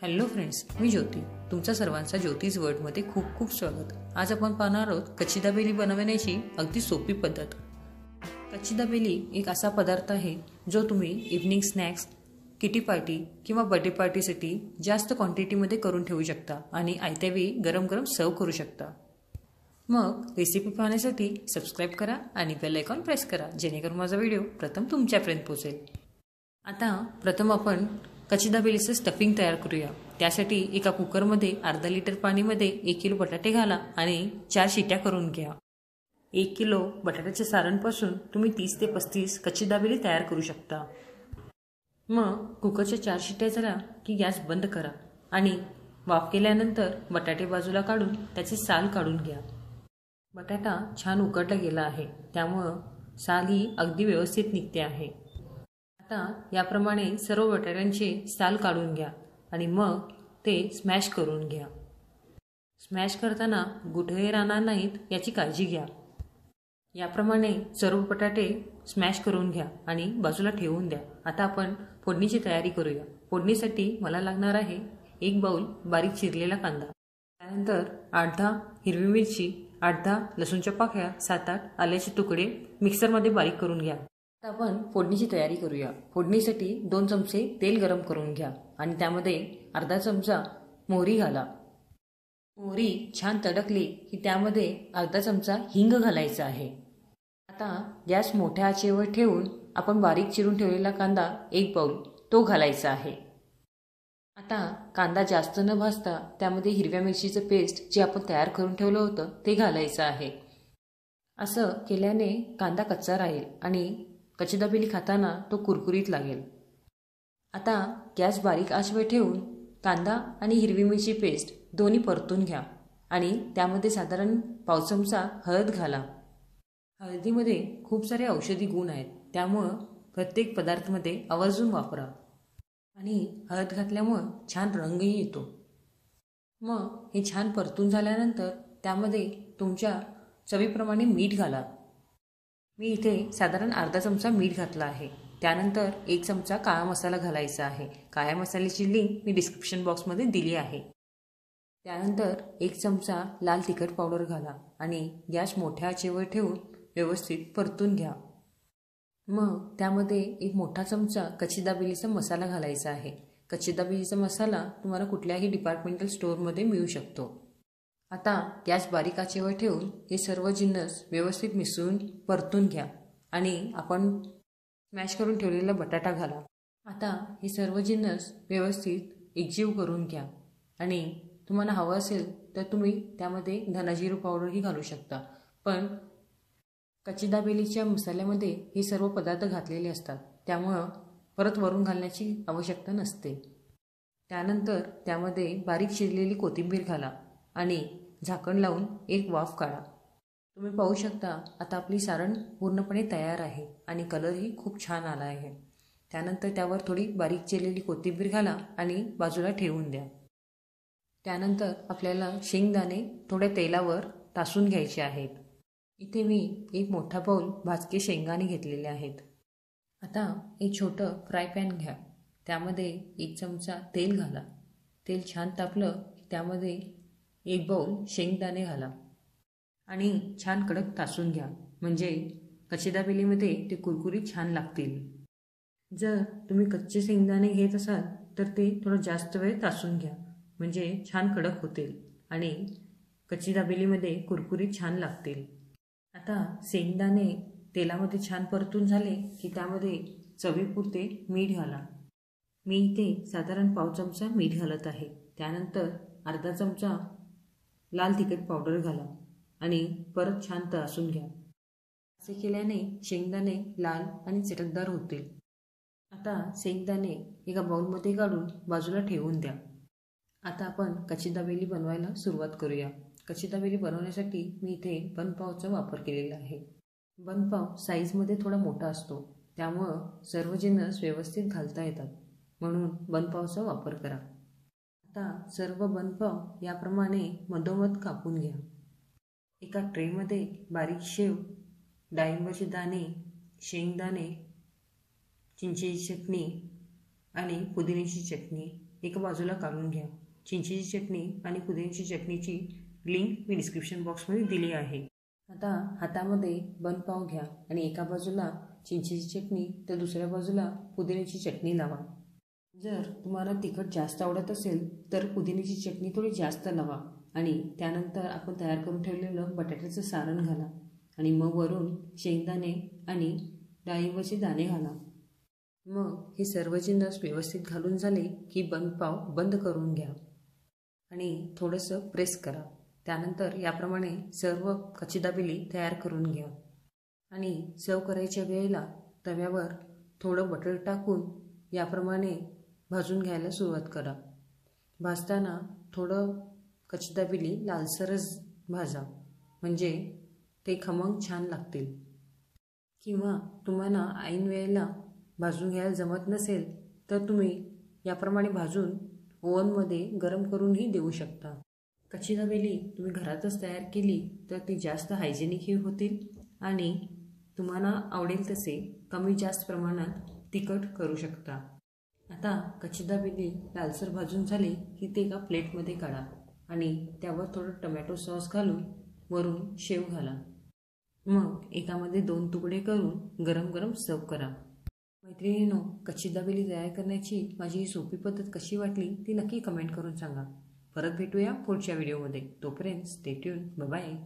Hello friends, मी ज्योती. तुमच्या सर्वांचा ज्योतीज वर्ल्डमध्ये खूप खूप स्वागत. आज आपण पाहणार आहोत कच्ची दाबेली बनवण्याची अगदी सोपी पद्धत. कच्ची दाबेली एक असा पदार्थ आहे जो तुम्ही इव्हनिंग स्नॅक्स, किटी पार्टी किंवा बर्थडे पार्टीसाठी जास्त क्वांटिटीमध्ये करून ठेवू शकता आणि आयत्यावेळी गरम गरम सर्व करू शकता. मग रेसिपी पाहण्यासाठी सबस्क्राईब करा आणि बेल आयकॉन प्रेस करा, जेणेकरून माझा व्हिडिओ प्रथम तुमच्यापर्यंत पोहोचेल. आता प्रथम आपण कच्ची दाबेलीचं स्टफिंग तयार करूया. त्यासाठी एका कुकरमध्ये अर्धा लिटर पाणीमध्ये 1 किलो बटाटे घाला आणि 4 शिट्या करून घ्या. 1 किलो बटाट्याच्या सारणपासून तुम्ही 30 ते 35 कच्ची दाबेली तयार करू शकता. मग कुकरच्या 4 शिट्या झाल्या की गॅस बंद करा आणि वाफ केल्यानंतर बटाटे बाजूला काढून त्याचे साल काढून घ्या. बटाटा छान उकडला गेला आहे, त्यामुळं साल ही अगदी व्यवस्थित निघते आहे. आता याप्रमाणे सर्व बटाट्यांचे साल काढून घ्या आणि मग ते स्मॅश करून घ्या. स्मॅश करताना गुठळे राहणार नाहीत याची काळजी घ्या. याप्रमाणे सर्व बटाटे स्मॅश करून घ्या आणि बाजूला ठेवून द्या. आता आपण फोडणीची तयारी करूया. फोडणीसाठी मला लागणार आहे 1 बाउल बारीक चिरलेला कांदा, त्यानंतर 8-10 हिरवी मिरची, 8-10 लसूणच्या पाकळ्या, 7-8 आल्याचे तुकडे मिक्सरमध्ये बारीक करून घ्या. आता आपण फोडणीची तयारी करूया. फोडणीसाठी 2 चमचे तेल गरम करून घ्या आणि त्यामध्ये अर्धा चमचा मोहरी घाला. मोहरी छान तडकली की त्यामध्ये अर्धा चमचा हिंग घालायचा आहे. आता गॅस मोठ्या आचेवर ठेवून आपण बारीक चिरून ठेवलेला कांदा 1 बाउल तो घालायचा आहे. आता कांदा जास्त न भाजता त्यामध्ये हिरव्या मिरचीचं पेस्ट जे आपण तयार करून ठेवलं होतं ते घालायचं आहे. असं केल्याने कांदा कच्चा राहील आणि कच्ची दाबेली खाताना तो कुरकुरीत लागेल. आता गॅस बारीक आचेवर ठेवून कांदा आणि हिरवी मिरची पेस्ट दोन्ही परतून घ्या आणि त्यामध्ये साधारण पाव चमचा हळद घाला. हळदीमध्ये खूप सारे औषधी गुण आहेत, त्यामुळं प्रत्येक पदार्थामध्ये आवर्जून वापरा आणि हळद घातल्यामुळं छान रंगही येतो. मग हे छान परतून झाल्यानंतर त्यामध्ये तुमच्या चवीप्रमाणे मीठ घाला. मी इथे साधारण अर्धा चमचा मीठ घातला आहे. त्यानंतर 1 चमचा काळा मसाला घालायचा आहे. काळ्या मसाल्याची लिंक मी डिस्क्रिप्शन बॉक्समध्ये दिली आहे. त्यानंतर 1 चमचा लाल तिखट पावडर घाला आणि गॅस मोठ्या आचेवर ठेवून व्यवस्थित परतून घ्या. मग त्यामध्ये 1 मोठा चमचा कच्ची दाबेलीचा मसाला घालायचा आहे. कच्ची दाबेलीचा मसाला तुम्हाला कुठल्याही डिपार्टमेंटल स्टोअरमध्ये मिळू शकतो. आता गॅस बारीक आचेवर ठेवून हे सर्व जिन्नस व्यवस्थित मिसळून परतून घ्या आणि आपण स्मॅश करून ठेवलेला बटाटा घाला. आता हे सर्व जिन्नस व्यवस्थित एकजीव करून घ्या आणि तुम्हाला हवं असेल तर तुम्ही त्यामध्ये धनाजिरू पावडरही घालू शकता. पण कच्ची दाबेलीच्या मसाल्यामध्ये हे सर्व पदार्थ घातलेले असतात, त्यामुळं परत वरून घालण्याची आवश्यकता नसते. त्यानंतर त्यामध्ये बारीक चिरलेली कोथिंबीर घाला आणि झाकण लावून 1 वाफ काढा. तुम्ही पाहू शकता आता आपली सारण पूर्णपणे तयार आहे आणि कलरही खूप छान आला आहे. त्यानंतर त्यावर थोडी बारीक चिरलेली कोथिंबीर घाला आणि बाजूला ठेवून द्या. त्यानंतर आपल्याला शेंगदाणे थोड्या तेलावर तासून घ्यायचे आहेत. इथे मी 1 मोठा बाउल भाजके शेंगदाणे घेतलेले आहेत. आता एक छोटं फ्राय पॅन घ्या. त्यामध्ये 1 चमचा तेल घाला. तेल छान तापलं की त्यामध्ये 1 बाउल शेंगदाणे घाला आणि छान कडक तासून घ्या, म्हणजे कच्ची दाबेलीमध्ये ते कुरकुरीत छान लागतील. जर तुम्ही कच्चे शेंगदाणे घेत असाल तर ते थोडं जास्त वेळ तासून घ्या, म्हणजे छान कडक होतील आणि कच्ची दाबेलीमध्ये कुरकुरीत छान लागतील. आता शेंगदाणे तेलामध्ये छान परतून झाले की त्यामध्ये चवीपुरते मीठ घाला. मी इथे साधारण पाव चमचा मीठ घालत आहे. त्यानंतर अर्धा चमचा लाल तिखट पावडर घाला आणि परत छान तासून घ्या. असे केल्याने शेंगदाणे लाल आणि चटकदार होतील. आता शेंगदाणे एका बाउलमध्ये काढून बाजूला ठेवून द्या. आता आपण कच्ची दाबेली बनवायला सुरुवात करूया. कच्ची दाबेली बनवण्यासाठी मी इथे बनपावचा वापर केलेला आहे. बनपाव साईजमध्ये थोडा मोठा असतो, त्यामुळं सर्व जिन्नस व्यवस्थित घालता येतात, म्हणून बनपावचा वापर करा. आता सर्व बनपाव याप्रमाणे मधोमध कापून घ्या. एका ट्रेमध्ये बारीक शेव, डाळिंबाचे दाणे, शेंगदाणे, चिंचेची चटणी आणि पुदिन्याची चटणी एका बाजूला काढून घ्या. चिंचेची चटणी आणि पुदिन्याची चटणीची लिंक मी डिस्क्रिप्शन बॉक्समध्ये दिली आहे. आता हातामध्ये बन पाव घ्या आणि एका बाजूला चिंचेची चटणी तर दुसऱ्या बाजूला पुदिन्याची चटणी लावा. जर तुम्हाला तिखट जास्त आवडत असेल तर पुदिन्याची चटणी थोडी जास्त लावा आणि त्यानंतर आपण तयार करून ठेवलेलं बटाट्याचं सारण घाला आणि मग वरून शेंगदाणे आणि डाळिंबाचे दाणे घाला. मग हे सर्व जिन्नस व्यवस्थित घालून झाले की बन पाव बंद करून घ्या आणि थोडंसं प्रेस करा. त्यानंतर याप्रमाणे सर्व कच्ची दाबेली तयार करून घ्या आणि सर्व करायच्या वेळेला तव्यावर थोडं बटर टाकून याप्रमाणे भाजून घ्यायला सुरुवात करा. भाजताना थोडं कच्ची दाबेली लालसरच भाजा म्हणजे ते खमंग छान लागतील. किंवा तुम्हाला ऐन वेळेला भाजून घ्यायला जमत नसेल तर तुम्ही याप्रमाणे भाजून ओव्हनमध्ये गरम करूनही देऊ शकता. कच्ची दाबेली तुम्ही घरातच तयार केली तर ती जास्त हायजेनिकही होतील आणि तुम्हाला आवडेल तसे कमी जास्त प्रमाणात तिखट करू शकता. आता कच्ची दाबेली लालसर भाजून झाली की ते एका प्लेटमध्ये काढा आणि त्यावर थोडं टोमॅटो सॉस घालून वरून शेव घाला. मग एकामध्ये 2 तुकडे करून गरम गरम सर्व करा. मैत्रिणींनो, कच्ची दाबेली तयार करण्याची माझी ही सोपी पद्धत कशी वाटली ती नक्की कमेंट करून सांगा. परत भेटूया पुढच्या व्हिडिओमध्ये. तोपर्यंत स्टे ट्यून. Bye bye.